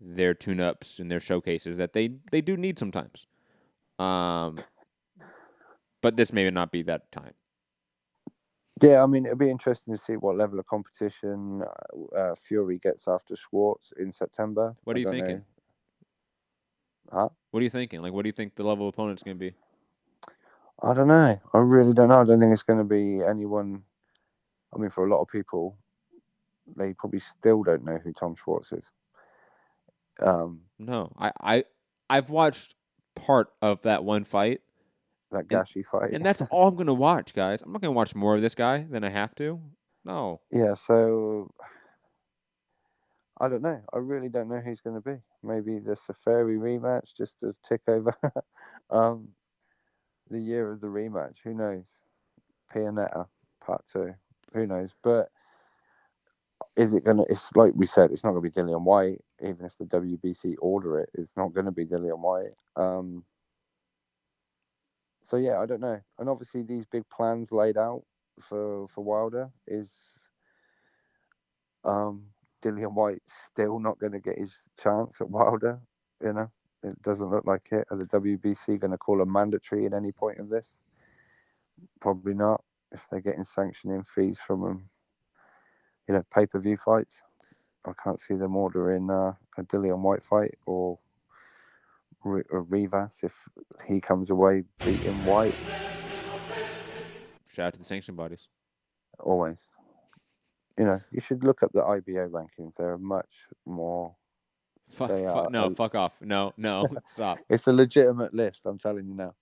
their tune-ups and their showcases that they do need sometimes. But this may not be that time. Yeah, I mean, it'll be interesting to see what level of competition Fury gets after Schwartz in September. What are you thinking? Huh? What are you thinking? Like, what do you think the level of opponent's going to be? I don't know. I really don't know. I don't think it's going to be anyone. I mean, for a lot of people, they probably still don't know who Tom Schwartz is. No, I've watched part of that one fight. That Gashi fight. And that's all I'm going to watch, guys. I'm not going to watch more of this guy than I have to. No. Yeah, so I don't know. I really don't know who's going to be. Maybe the Safari rematch just to tick over the year of the rematch. Who knows? Pianetta, part 2. Who knows? But is it going to... It's like we said, it's not going to be Dillian White. Even if the WBC order it, it's not going to be Dillian White. So yeah, I don't know. And obviously these big plans laid out for Wilder is Dillian White still not going to get his chance at Wilder. It doesn't look like it. Are the WBC going to call him mandatory at any point of this? Probably not. If they're getting sanctioning fees from them, pay-per-view fights, I can't see them ordering a Dillian White fight or Rivas if he comes away beating White. Shout out to the sanction bodies. Always. You should look up the IBO rankings. They're much more... Fuck off. No, stop. It's a legitimate list, I'm telling you now.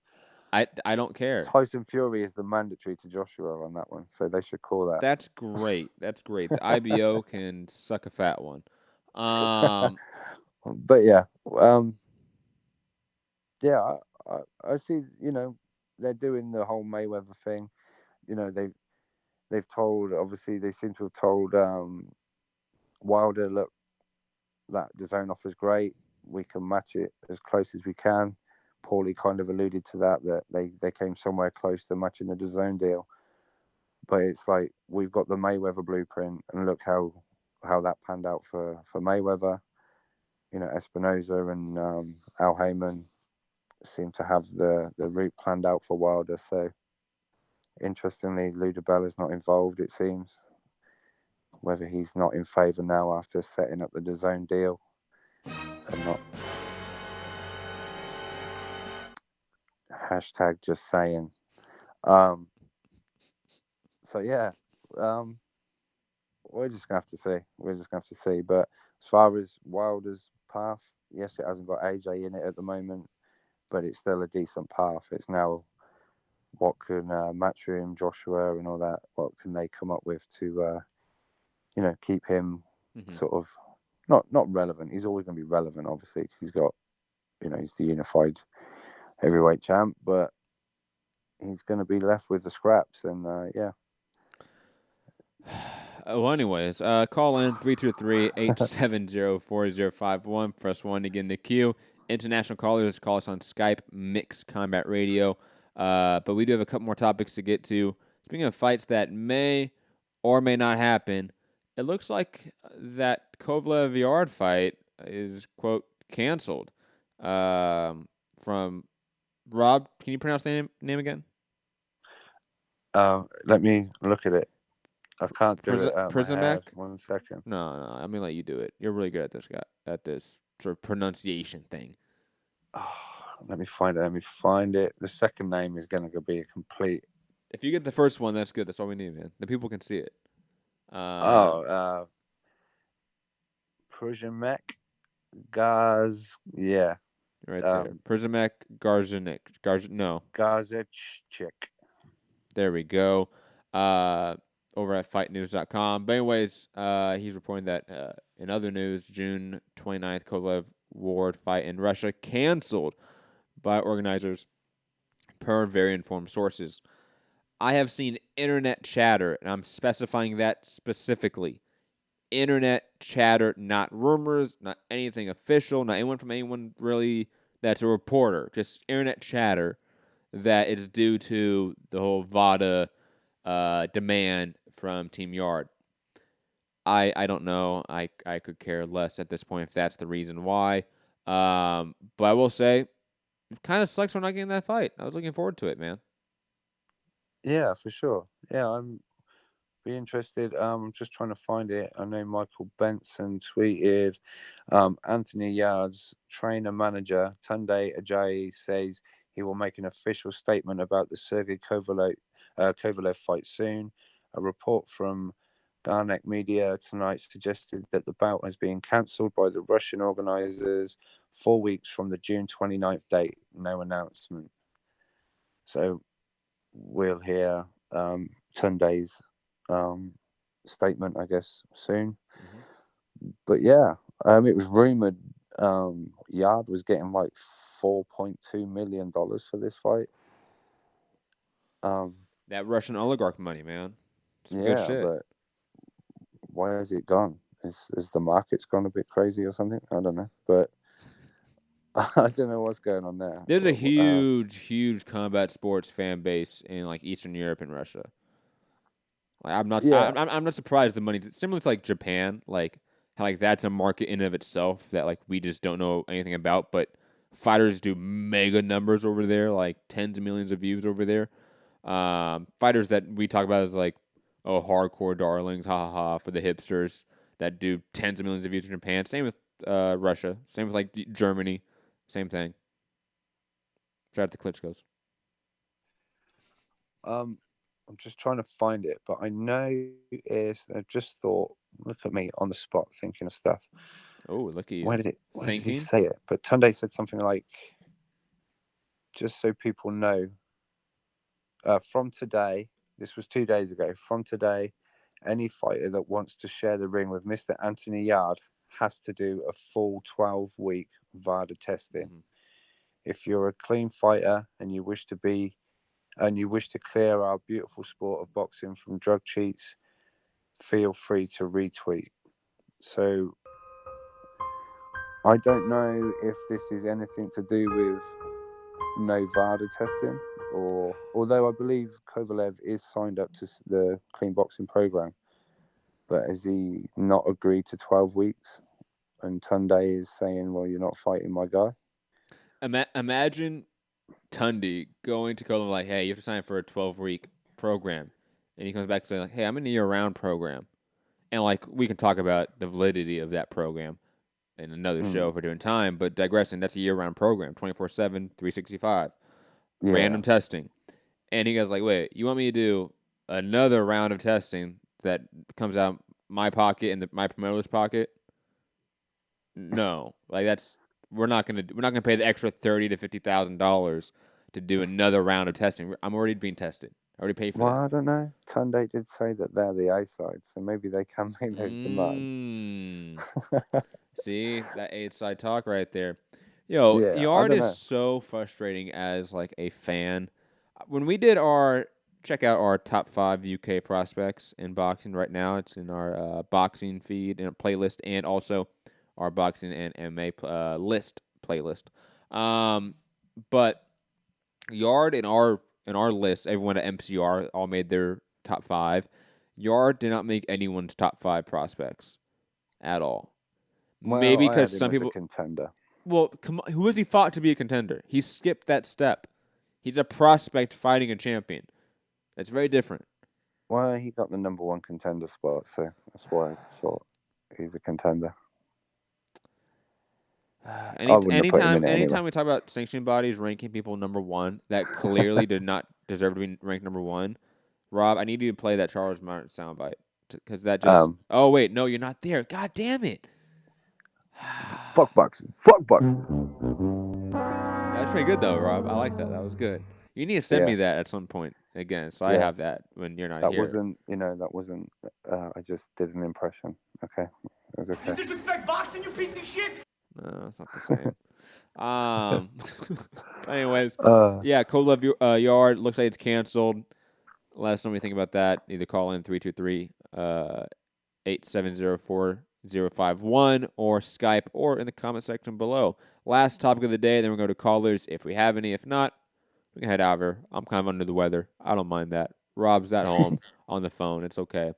I don't care. Tyson Fury is the mandatory to Joshua on that one, so they should call that. That's great. The IBO can suck a fat one. But yeah, I see. They're doing the whole Mayweather thing. They've told. Obviously, they seem to have told Wilder, look, that DAZN offer's great. We can match it as close as we can. Paulie kind of alluded to that they came somewhere close to matching the DAZN deal. But it's like we've got the Mayweather blueprint, and look how that panned out for Mayweather. Espinoza and Al Heyman seem to have the route planned out for Wilder. So, interestingly, Ludabella's not involved, it seems. Whether he's not in favour now after setting up the DAZN deal and not. Hashtag just saying. So, yeah. We're just going to have to see. But as far as Wilder's path, yes, it hasn't got AJ in it at the moment, but it's still a decent path. It's now what can Matchroom, Joshua, and all that, what can they come up with to, keep him sort of not relevant. He's always going to be relevant, obviously, because he's got, he's the unified heavyweight champ, but he's going to be left with the scraps, and yeah. Well, anyways, call in 323-870-4051. Press 1 to get in the queue. International callers, call us on Skype, Mix Combat Radio. But we do have a couple more topics to get to. Speaking of fights that may or may not happen, it looks like that Kovalev-Yard fight is, quote, canceled. From Rob, can you pronounce the name again? Let me look at it. I can't do it out my Prisamek? head. 1 second. No, I'm gonna let you do it. You're really good at this guy, at this sort of pronunciation thing. Oh, let me find it. The second name is going to be a complete. If you get the first one, that's good. That's all we need, man. The people can see it. Prisamek, Gaz, yeah. Right there. Prisamek, Garzanik. Gazechik. There we go. Over at fightnews.com. But anyways, he's reporting that in other news, June 29th, Kovalev-Ward fight in Russia canceled by organizers per very informed sources. I have seen internet chatter, and I'm specifying that specifically. Internet chatter, not rumors, not anything official, not anyone really that's a reporter, just internet chatter that is due to the whole VADA demand from Team Yard. I don't know. I could care less at this point if that's the reason why. But I will say, it kind of sucks for not getting that fight. I was looking forward to it, man. Yeah, for sure. Yeah, I'm be interested. I'm just trying to find it. I know Michael Benson tweeted, Anthony Yard's trainer manager Tunde Ajayi says he will make an official statement about the Sergey Kovalev fight soon. A report from Garnet Media tonight suggested that the bout has been cancelled by the Russian organizers 4 weeks from the June 29th date. No announcement. So we'll hear Tunde's statement, I guess, soon. Mm-hmm. But yeah, it was rumored Yard was getting like $4.2 million for this fight. That Russian oligarch money, man. Some yeah, good shit. But why has it gone? Is the market's gone a bit crazy or something? I don't know, but I don't know what's going on there. There's a huge combat sports fan base in like Eastern Europe and Russia. Like I'm not surprised the money's similar to like Japan, like how like that's a market in and of itself that like we just don't know anything about, but fighters do mega numbers over there, like tens of millions of views over there. Fighters that we talk about as like, oh, hardcore darlings, ha ha ha, for the hipsters that do tens of millions of views in Japan. Same with Russia. Same with like Germany. Same thing. Shout out to Klitschko's. I'm just trying to find it, but I know it's. I just thought, look at me on the spot thinking of stuff. Oh, look at you. Where did he say it? But Tunde said something like, just so people know, from today, this was 2 days ago, from today, any fighter that wants to share the ring with Mr. Anthony Yard has to do a full 12-week VADA testing. Mm-hmm. If you're a clean fighter and you wish to clear our beautiful sport of boxing from drug cheats, feel free to retweet. So I don't know if this is anything to do with no VADA testing, or although I believe Kovalev is signed up to the clean boxing program, but has he not agreed to 12 weeks? And Tunde is saying, well, you're not fighting my guy. Imagine Tunde going to Kovalev like, hey, you have to sign for a 12-week program. And he comes back saying, like, hey, I'm in a year-round program. And, like, we can talk about the validity of that program in another show for doing time. But digressing, that's a year-round program, 24/7, 365. Yeah. Random testing. And he goes like, wait, you want me to do another round of testing that comes out my pocket and my promoter's pocket? No. Like, we're not gonna pay the extra $30,000 to $50,000 to do another round of testing. I'm already being tested. I already paid for that. Well, I don't know. Tunde did say that they're the A side, so maybe they can make those demands. See, that A side talk right there. Yo, Yard is so frustrating as like a fan. When we did our check out our top 5 UK prospects in boxing right now. It's in our boxing feed and playlist, and also our boxing and MMA list playlist. But Yard in our list, everyone at MCR all made their top 5. Yard did not make anyone's top 5 prospects at all. Well, Maybe I had because him some as a people. contender. Well, come on, who has he fought to be a contender? He skipped that step. He's a prospect fighting a champion. That's very different. Well, he got the number 1 contender spot, so that's why I thought he's a contender. Anytime we talk about sanctioning bodies ranking people number 1 that clearly did not deserve to be ranked number 1, Rob, I need you to play that Charles Martin soundbite because that just. Oh wait, no, you're not there. God damn it! Fuck boxing. Fuck boxing. That's pretty good though, Rob. I like that. That was good. You need to send me that at some point again, so I have that when you're not here. That wasn't. I just did an impression. Okay, it was okay. You disrespect boxing, you piece of shit. No, it's not the same. Anyways, Cold Love Yard looks like it's canceled. Let us know what you think about that. Either call in 323-870-4051 or Skype or in the comment section below. Last topic of the day, then we'll go to callers if we have any. If not, we can head over. I'm kind of under the weather. I don't mind that. Rob's at home on the phone. It's okay.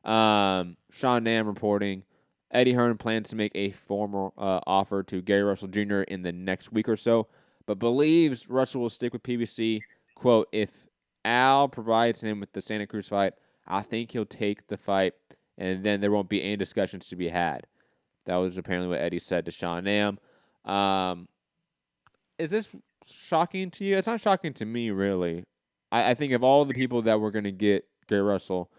Sean Nam reporting. Eddie Hearn plans to make a formal offer to Gary Russell Jr. in the next week or so, but believes Russell will stick with PBC. Quote, if Al provides him with the Santa Cruz fight, I think he'll take the fight, and then there won't be any discussions to be had. That was apparently what Eddie said to Sean Nam. Is this shocking to you? It's not shocking to me, really. I think of all the people that were going to get Gary Russell,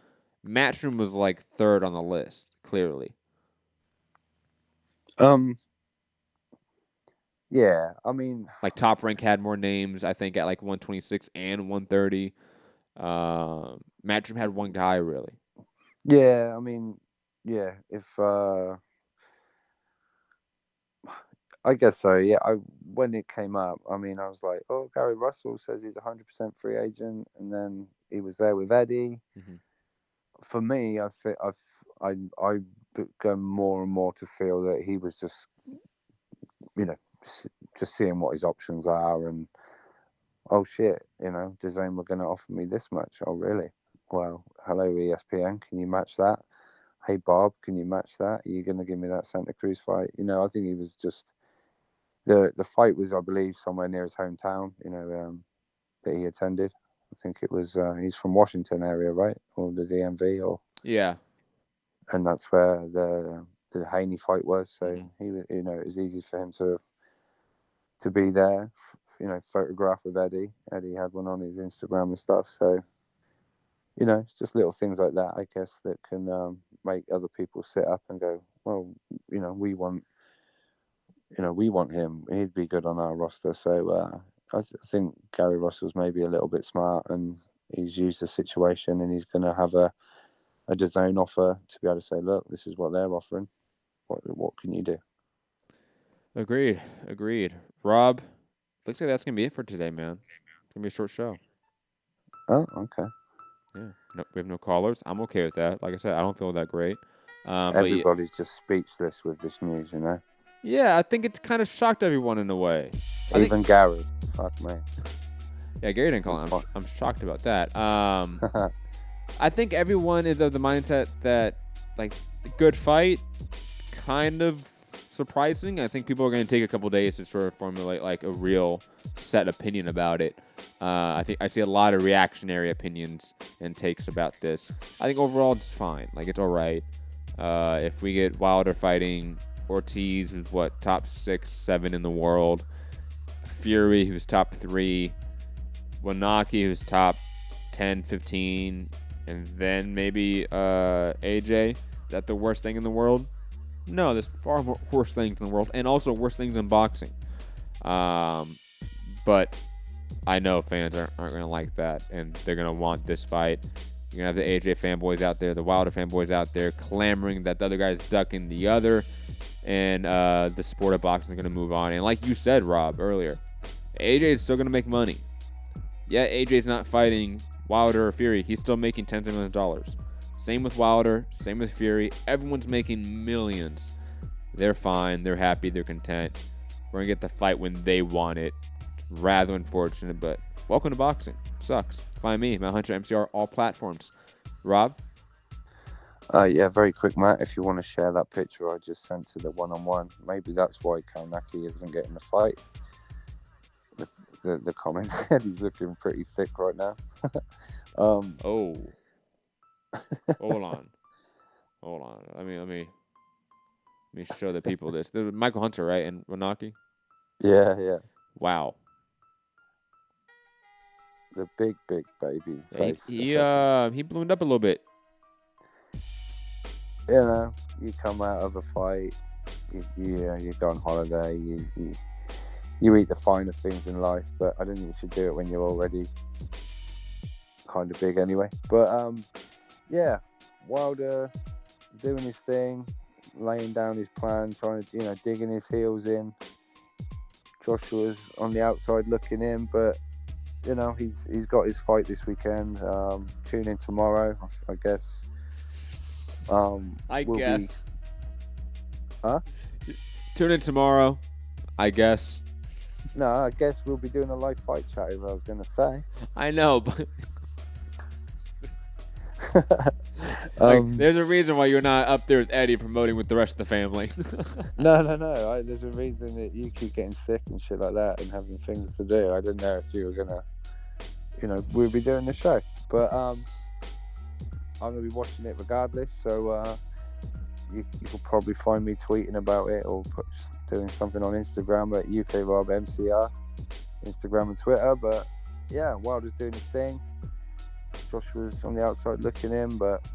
Matchroom was like 3rd on the list, clearly. Yeah, I mean, like Top Rank had more names, I think, at like 126 and 130. Matchroom had one guy, really. Yeah, I mean, yeah, if I guess so. Yeah, when it came up, I mean, I was like, oh, Gary Russell says he's 100% free agent, and then he was there with Eddie. Mm-hmm. For me, I go more and more to feel that he was just, just seeing what his options are, and oh shit, DAZN were going to offer me this much. Oh really? Well, hello ESPN, can you match that? Hey Bob, can you match that? Are you going to give me that Santa Cruz fight? I think he was just the fight was, I believe, somewhere near his hometown. That he attended. I think it was he's from Washington area, right, or the DMV, or yeah. And that's where the Haney fight was. So he was, it was easy for him to be there. Photograph with Eddie. Eddie had one on his Instagram and stuff. So, it's just little things like that, I guess, that can make other people sit up and go, well, we want him. He'd be good on our roster. So I think Gary Russell's maybe a little bit smart, and he's used the situation, and he's going to have a DAZN offer to be able to say, look, this is what they're offering. What can you do? Agreed. Rob, looks like that's going to be it for today, man. It's going to be a short show. Oh, okay. Yeah. No, we have no callers. I'm okay with that. Like I said, I don't feel that great. Everybody's just speechless with this news, Yeah, I think it kind of shocked everyone in a way. Even Gary. Fuck me. Yeah, Gary didn't call him. I'm shocked about that. I think everyone is of the mindset that, like, a good fight, kind of surprising. I think people are going to take a couple days to sort of formulate, like, a real set opinion about it. I think I see a lot of reactionary opinions and takes about this. I think overall it's fine. Like, it's all right. If we get Wilder fighting Ortiz, who's top 6, 7 in the world, Fury, who's top 3, Wanaki, who's top 10, 15, and then maybe AJ. Is that the worst thing in the world? No, there's far more worse things in the world, and also worse things in boxing. But I know fans aren't going to like that, and they're going to want this fight. You're going to have the AJ fanboys out there, the Wilder fanboys out there, clamoring that the other guy's ducking the other, and the sport of boxing is going to move on. And like you said, Rob, earlier, AJ is still going to make money. Yeah, AJ's not fighting Wilder or Fury, he's still making tens of millions of dollars. Same with Wilder, same with Fury. Everyone's making millions. They're fine. They're happy. They're content. We're going to get the fight when they want it. It's rather unfortunate, but welcome to boxing. Sucks. Find me, Matt Hunter, MCR, all platforms. Rob? Yeah, very quick, Matt. If you want to share that picture I just sent to the one-on-one, maybe that's why Kalnaki isn't getting the fight. The comments said he's looking pretty thick right now. Hold on. Let me show the people this. There's Michael Hunter, right, and Renaki? Yeah. Wow. The big baby face. He ballooned up a little bit. You know, you come out of a fight, you go on holiday, you eat the finer things in life, but I don't think you should do it when you're already kind of big anyway. But yeah, Wilder doing his thing, laying down his plan, trying to, digging his heels in. Joshua's on the outside looking in, but he's got his fight this weekend. Tune in tomorrow, I guess. Tune in tomorrow, I guess. No, I guess we'll be doing a live fight chat, is what I was going to say. I know, but there's a reason why you're not up there with Eddie promoting with the rest of the family. No. There's a reason that you keep getting sick and shit like that and having things to do. I didn't know if you were going to, we'll be doing the show. But I'm going to be watching it regardless, so you will probably find me tweeting about it or doing something on Instagram at UKRobMCR, Instagram and Twitter. But yeah, Wilder's doing his thing. Joshua's on the outside looking in, but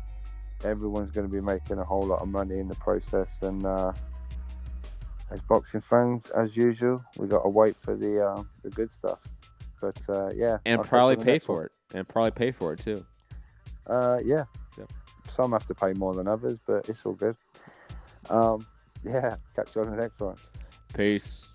everyone's going to be making a whole lot of money in the process. And as boxing fans, as usual, we got to wait for the good stuff. But yeah, and probably pay for it, and probably pay for it too. Yeah. Some have to pay more than others, but it's all good. Yeah, catch you on the next one. Peace.